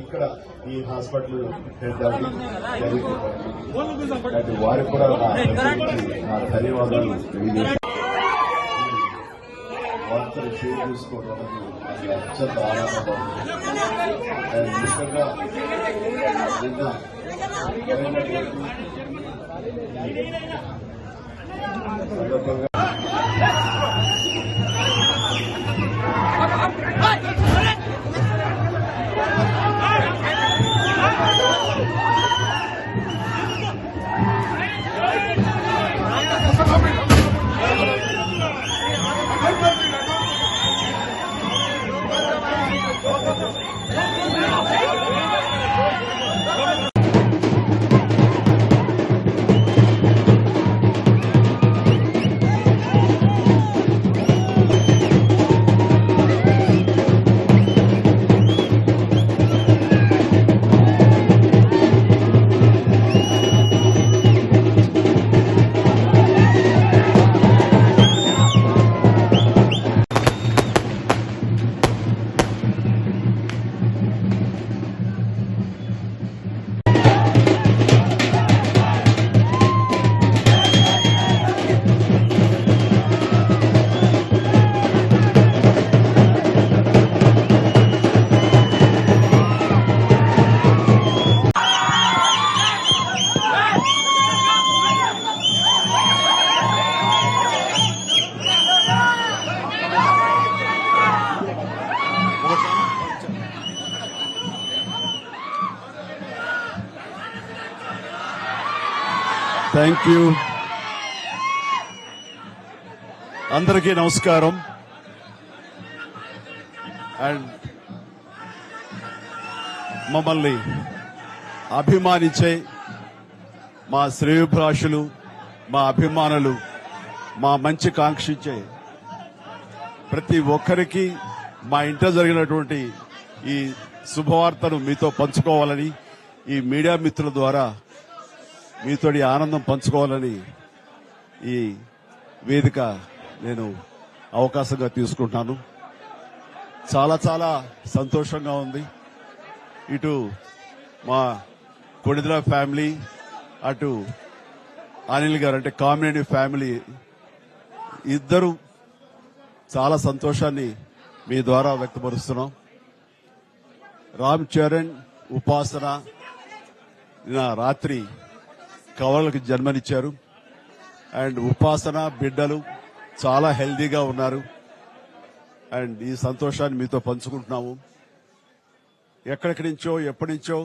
ఇక్కడ ఈ హాస్పిటల్ వారికి కూడా నా ధన్యవాదాలు వార్తలు షేర్ చేసుకోవడం అత్యంత ఆనందంగా ఉంది. ముఖ్యంగా నిన్న సందర్భంగా థ్యాంక్ యూ. అందరికీ నమస్కారం. అండ్ మమ్మల్ని అభిమానించే మా శ్రేయోభిలాషులు, మా అభిమానులు, మా మంచి కాంక్షించే ప్రతి ఒక్కరికి మా ఇంట జరిగినటువంటి ఈ శుభవార్తను మీతో పంచుకోవాలని, ఈ మీడియా మిత్రుల ద్వారా మీతోటి ఆనందం పంచుకోవాలని ఈ వేదిక నేను అవకాశంగా తీసుకుంటున్నాను. చాలా చాలా సంతోషంగా ఉంది. ఇటు మా కొణిదెల ఫ్యామిలీ, అటు అనిల్ గారు అంటే కామినేని ఫ్యామిలీ ఇద్దరు చాలా సంతోషాన్ని మీ ద్వారా వ్యక్తపరుస్తున్నాం. రామ్ చరణ్, ఉపాసన నిన్న రాత్రి కవలలకు జన్మనిచ్చారు. అండ్ ఉపాసన బిడ్డలు చాలా హెల్దీగా ఉన్నారు. అండ్ ఈ సంతోషాన్ని మీతో పంచుకుంటున్నాము. ఎక్కడెక్కడి నుంచో ఎప్పటి నుంచో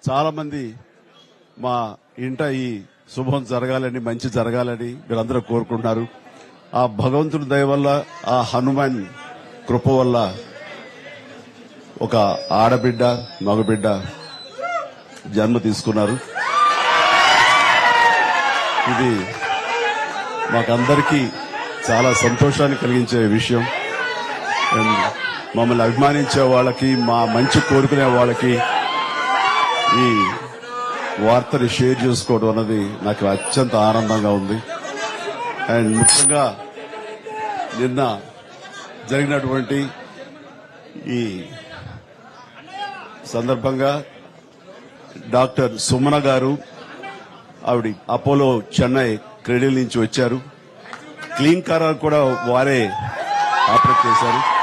చాలా మంది మా ఇంట ఈ శుభం జరగాలని, మంచి జరగాలని మీరందరూ కోరుకుంటున్నారు. ఆ భగవంతుడి దయ వల్ల, ఆ హనుమాన్ కృప వల్ల ఒక ఆడబిడ్డ, మగబిడ్డ జన్మ తీసుకున్నారు. ఇది మాకందరికీ చాలా సంతోషాన్ని కలిగించే విషయం. మమ్మల్ని అభిమానించే వాళ్ళకి, మా మంచి కోరుకునే వాళ్ళకి ఈ వార్తని షేర్ చేసుకోవడం అన్నది నాకు అత్యంత ఆనందంగా ఉంది. అండ్ ముఖ్యంగా నిన్న జరిగినటువంటి ఈ సందర్భంగా డాక్టర్ సుమన గారు, ఆవిడ అపోలో చెన్నై క్రెడిల్ నుంచి వచ్చారు. క్లీన్ కార్ కూడా వారే ఆపరేట్ చేశారు.